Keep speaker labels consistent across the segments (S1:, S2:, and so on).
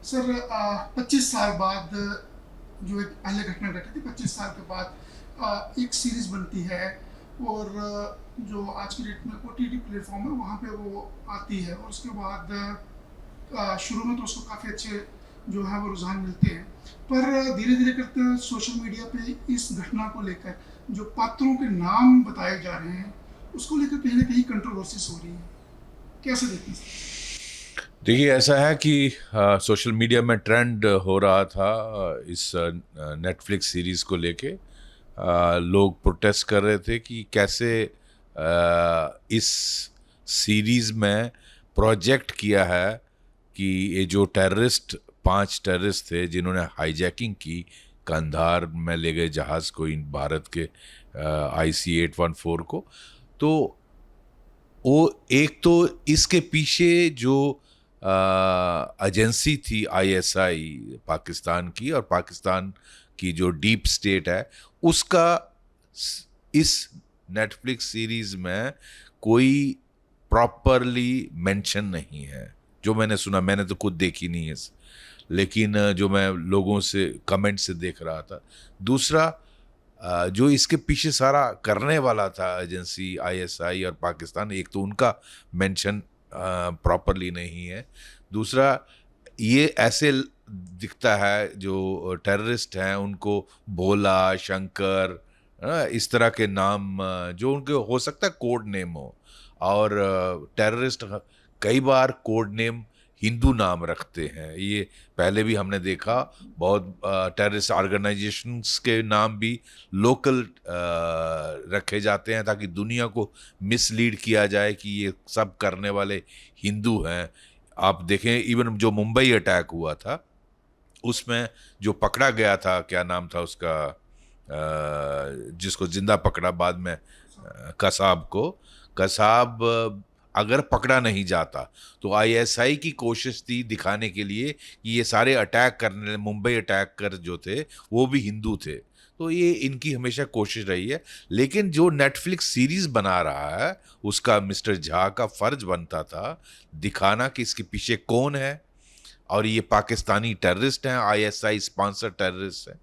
S1: Sir 25 साल बाद जो एक पहले घटना घटी थी, 25 साल के बाद एक सीरीज बनती है। और जो आज की डेट में OTT प्लेटफॉर्म है वहाँ पे वो आती है। और उसके बाद शुरू में तो उसको काफ़ी अच्छे जो है वो रुझान मिलते हैं। पर धीरे धीरे करते हुए सोशल मीडिया पे इस घटना को लेकर जो पात्रों के नाम बताए जा रहे हैं उसको लेकर कहीं ना कहीं कंट्रोवर्सीज हो रही है। कैसे देखते हैं सर?
S2: देखिए, ऐसा है कि सोशल मीडिया में ट्रेंड हो रहा था इस नेटफ्लिक्स सीरीज़ को लेके। लोग प्रोटेस्ट कर रहे थे कि कैसे इस सीरीज़ में प्रोजेक्ट किया है कि ये जो टेररिस्ट 5 टेररिस्ट थे जिन्होंने हाईजैकिंग की कंधार में ले गए जहाज़ को, इन भारत के IC-814 को। तो वो एक तो इसके पीछे जो एजेंसी थी ISI पाकिस्तान की, और पाकिस्तान की जो डीप स्टेट है उसका इस नेटफ्लिक्स सीरीज में कोई प्रॉपरली मेंशन नहीं है। जो मैंने सुना, मैंने तो खुद देखी नहीं है, लेकिन जो मैं लोगों से कमेंट से देख रहा था। दूसरा, जो इसके पीछे सारा करने वाला था एजेंसी ISI और पाकिस्तान, एक तो उनका मेंशन प्रॉपरली नहीं है। दूसरा, ये ऐसे दिखता है जो टेररिस्ट हैं उनको भोला, शंकर, इस तरह के नाम, जो उनके हो सकता है कोड नेम हो। और टेररिस्ट कई बार कोड नेम हिंदू नाम रखते हैं। ये पहले भी हमने देखा, बहुत टेररिस्ट ऑर्गेनाइजेशंस के नाम भी लोकल रखे जाते हैं ताकि दुनिया को मिसलीड किया जाए कि ये सब करने वाले हिंदू हैं। आप देखें, इवन जो मुंबई अटैक हुआ था उसमें जो पकड़ा गया था, क्या नाम था उसका, जिसको जिंदा पकड़ा बाद में, कसाब को। कसाब अगर पकड़ा नहीं जाता तो ISI की कोशिश थी दिखाने के लिए कि ये सारे अटैक करने, मुंबई अटैक कर जो थे वो भी हिंदू थे। तो ये इनकी हमेशा कोशिश रही है। लेकिन जो नेटफ्लिक्स सीरीज बना रहा है उसका मिस्टर झा का फर्ज बनता था दिखाना कि इसके पीछे कौन है। और ये पाकिस्तानी टेररिस्ट हैं, ISI स्पॉन्सर टेररिस्ट हैं।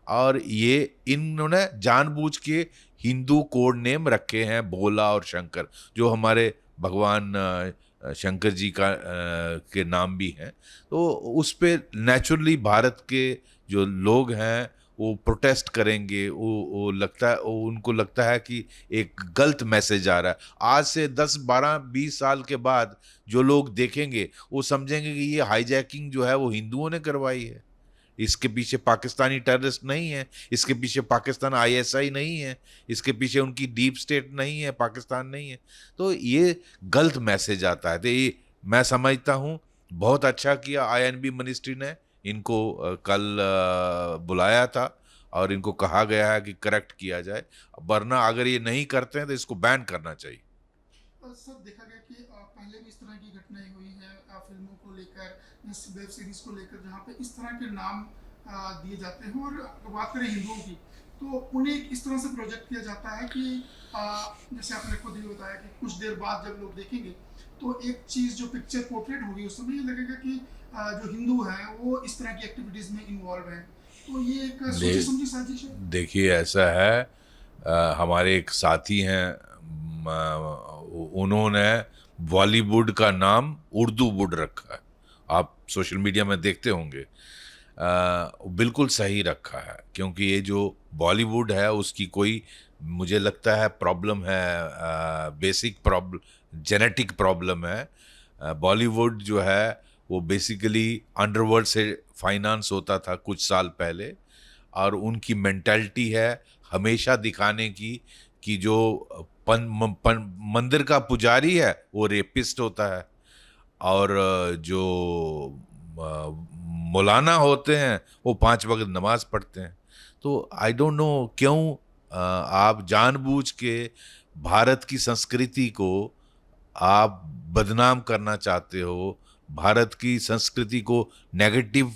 S2: और ये इन्होंने जानबूझ के हिंदू कोड नेम रखे हैं, भोला और शंकर, जो हमारे भगवान शंकर जी का के नाम भी हैं। तो उस पे नेचुरली भारत के जो लोग हैं वो प्रोटेस्ट करेंगे। वो लगता है, वो उनको लगता है कि एक गलत मैसेज आ रहा है। आज से 10, 12, 20 साल के बाद जो लोग देखेंगे वो समझेंगे कि ये हाईजैकिंग जो है वो हिंदुओं ने करवाई है। इसके पीछे पाकिस्तानी टेररिस्ट नहीं है, इसके पीछे पाकिस्तान ISI नहीं है, इसके पीछे उनकी डीप स्टेट नहीं है, पाकिस्तान नहीं है। तो ये गलत मैसेज आता है। तो ये मैं समझता हूँ बहुत अच्छा किया INB मिनिस्ट्री ने इनको कल बुलाया था और इनको कहा गया है कि करेक्ट किया जाए, वरना अगर ये नहीं करते हैं तो इसको बैन करना चाहिए।
S1: सर देखा गया कि पहले भी इस तरह की घटनाएं हुई हैं फिल्मों को लेकर या वेब सीरीज को लेकर, जहाँ पे इस तरह के नाम दिए जाते हैं। और अगर बात करें हिंदुओं की, तो उन्हें इस तरह से प्रोजेक्ट किया जाता है कि जैसे आपने खुद ही बताया कि कुछ देर बाद जब लोग देखेंगे तो एक चीज़ जो पिक्चर पोर्ट्रेट होगी उस समय ये लगेगा कि जो हिंदू हैं वो इस तरह की एक्टिविटीज़ में इन्वॉल्व हैं। तो ये एक
S2: दे
S1: सोची समझी साजिश है।
S2: देखिए, ऐसा है, हमारे एक साथी हैं, उन्होंने बॉलीवुड का नाम उर्दू वुड रखा है। आप सोशल मीडिया में देखते होंगे। बिल्कुल सही रखा है, क्योंकि ये जो बॉलीवुड है उसकी कोई, मुझे लगता है प्रॉब्लम है, बेसिक प्रॉब्लम, जेनेटिक प्रॉब्लम है। बॉलीवुड जो है वो बेसिकली अंडरवर्ल्ड से फाइनेंस होता था कुछ साल पहले। और उनकी मेंटालिटी है हमेशा दिखाने की कि जो मंदिर का पुजारी है वो रेपिस्ट होता है, और जो मौलाना होते हैं वो 5 वक्त नमाज पढ़ते हैं। तो आई डोंट नो क्यों आप जानबूझ के भारत की संस्कृति को आप बदनाम करना चाहते हो, भारत की संस्कृति को नेगेटिव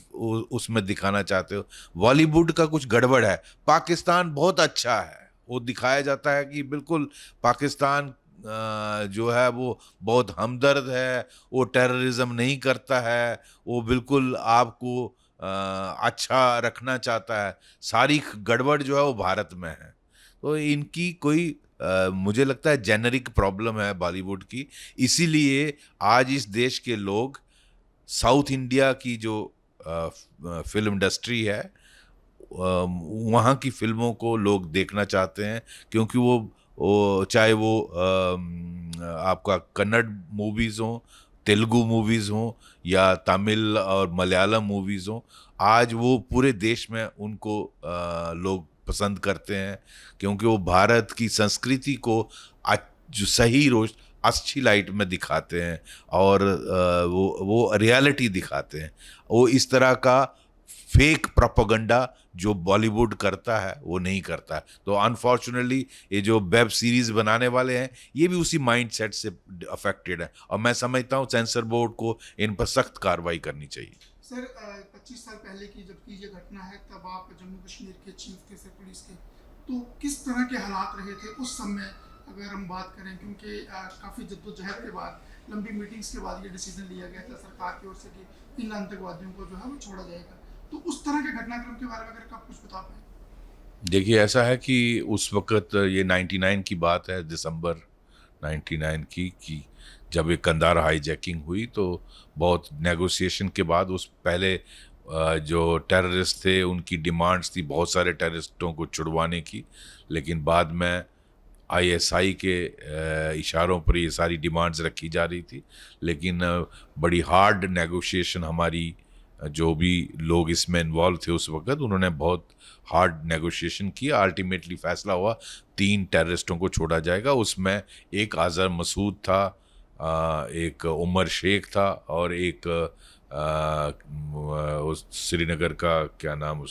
S2: उसमें दिखाना चाहते हो। बॉलीवुड का कुछ गड़बड़ है। पाकिस्तान बहुत अच्छा है, वो दिखाया जाता है कि बिल्कुल पाकिस्तान जो है वो बहुत हमदर्द है, वो टेररिज्म नहीं करता है, वो बिल्कुल आपको अच्छा रखना चाहता है। सारी गड़बड़ जो है वो भारत में है। तो इनकी कोई मुझे लगता है जेनरिक प्रॉब्लम है बॉलीवुड की। इसीलिए आज इस देश के लोग साउथ इंडिया की जो फिल्म इंडस्ट्री है, वहाँ की फिल्मों को लोग देखना चाहते हैं, क्योंकि वो चाहे वो आपका कन्नड़ मूवीज़ हों, तेलुगु मूवीज़ हों या तमिल और मलयालम मूवीज़ हों, आज वो पूरे देश में उनको लोग पसंद करते हैं, क्योंकि वो भारत की संस्कृति को जो सही अच्छी लाइट में दिखाते हैं और वो रियलिटी दिखाते हैं। वो इस तरह का फेक प्रोपेगेंडा जो बॉलीवुड करता है वो नहीं करता है। तो अनफॉर्चुनेटली ये जो वेब सीरीज बनाने वाले हैं ये भी उसी माइंडसेट से अफेक्टेड है, और मैं समझता हूँ सेंसर बोर्ड को इन पर सख्त कार्रवाई करनी चाहिए।
S1: सर 25 साल पहले की जबकि ये घटना है, तब आप जम्मू कश्मीर के चीफ थे सर पुलिस के, तो किस तरह के हालात रहे थे उस समय अगर हम बात करें? क्योंकि काफ़ी जद्दोजहद के बाद, लंबी मीटिंग्स के बाद ये डिसीजन लिया गया था सरकार की ओर से कि इन आतंकवादियों को जो है वो छोड़ा जाएगा। तो उस तरह के घटनाक्रम के बारे में अगर आप कुछ बता पाएँ।
S2: देखिए, ऐसा है कि उस वक़्त ये 99 की बात है, दिसंबर 99 की जब एक कंधार हाईजैकिंग हुई, तो बहुत नेगोशिएशन के बाद उस पहले जो टेररिस्ट थे उनकी डिमांड्स थी बहुत सारे टेररिस्टों को छुड़वाने की, लेकिन बाद में आईएसआई के इशारों पर ये सारी डिमांड्स रखी जा रही थी। लेकिन बड़ी हार्ड नेगोशिएशन, हमारी जो भी लोग इसमें इन्वॉल्व थे उस वक्त, उन्होंने बहुत हार्ड नेगोशिएशन किया। अल्टीमेटली फैसला हुआ 3 टेररिस्टों को छोड़ा जाएगा। उसमें एक अजहर मसूद था, एक उमर शेख था, और एक उस श्रीनगर का क्या नाम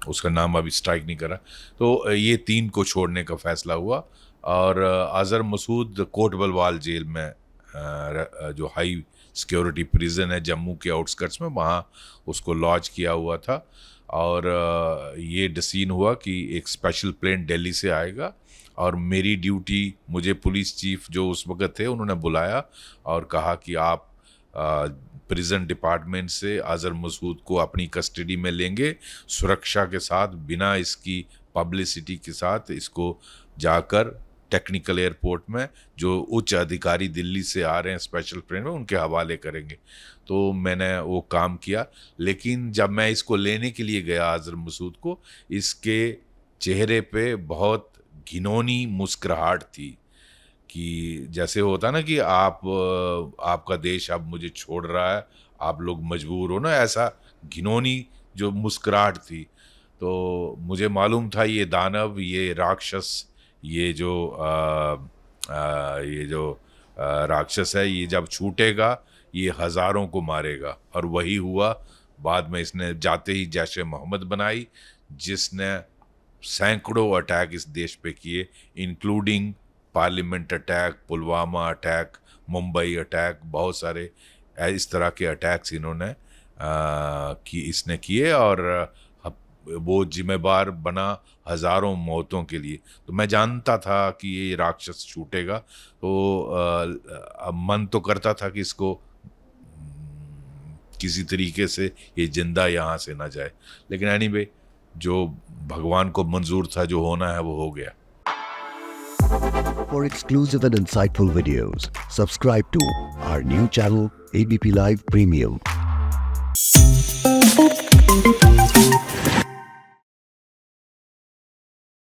S2: उसका नाम अभी स्ट्राइक नहीं करा। तो ये 3 को छोड़ने का फैसला हुआ, और अजहर मसूद कोट बलवाल जेल में, जो हाई सिक्योरिटी प्रिजन है जम्मू के आउटस्कर्ट्स में, वहाँ उसको लॉन्च किया हुआ था। और ये डिसीजन हुआ कि एक स्पेशल प्लेन दिल्ली से आएगा, और मेरी ड्यूटी, मुझे पुलिस चीफ जो उस वक्त थे उन्होंने बुलाया और कहा कि आप प्रिजन डिपार्टमेंट से अजहर मसूद को अपनी कस्टडी में लेंगे, सुरक्षा के साथ, बिना इसकी पब्लिसिटी के साथ इसको जाकर टेक्निकल एयरपोर्ट में जो उच्च अधिकारी दिल्ली से आ रहे हैं स्पेशल प्लेन में, उनके हवाले करेंगे। तो मैंने वो काम किया। लेकिन जब मैं इसको लेने के लिए गया अजहर मसूद को, इसके चेहरे पे बहुत घिनौनी मुस्कुराहट थी, कि जैसे होता ना कि आपका देश अब मुझे छोड़ रहा है, आप लोग मजबूर हो ना, ऐसा घिनौनी जो मुस्कुराहट थी। तो मुझे मालूम था ये दानव, ये राक्षस, ये जो राक्षस है, ये जब छूटेगा ये हज़ारों को मारेगा। और वही हुआ। बाद में इसने जाते ही जैश ए मोहम्मद बनाई, जिसने सैकड़ों अटैक इस देश पे किए, including parliament attack, Pulwama attack, Mumbai attack, बहुत सारे इस तरह के अटैक्स इन्होंने इसने किए, और वो जिम्मेदार बना हज़ारों मौतों के लिए। तो मैं जानता था कि ये राक्षस छूटेगा, तो अब मन तो करता था कि इसको किसी तरीके से ये जिंदा यहाँ से ना जाए, लेकिन एनीवे जो भगवान को मंजूर था, जो होना है वो हो गया।
S3: For exclusive and insightful videos, subscribe to our new channel ABP Live Premium.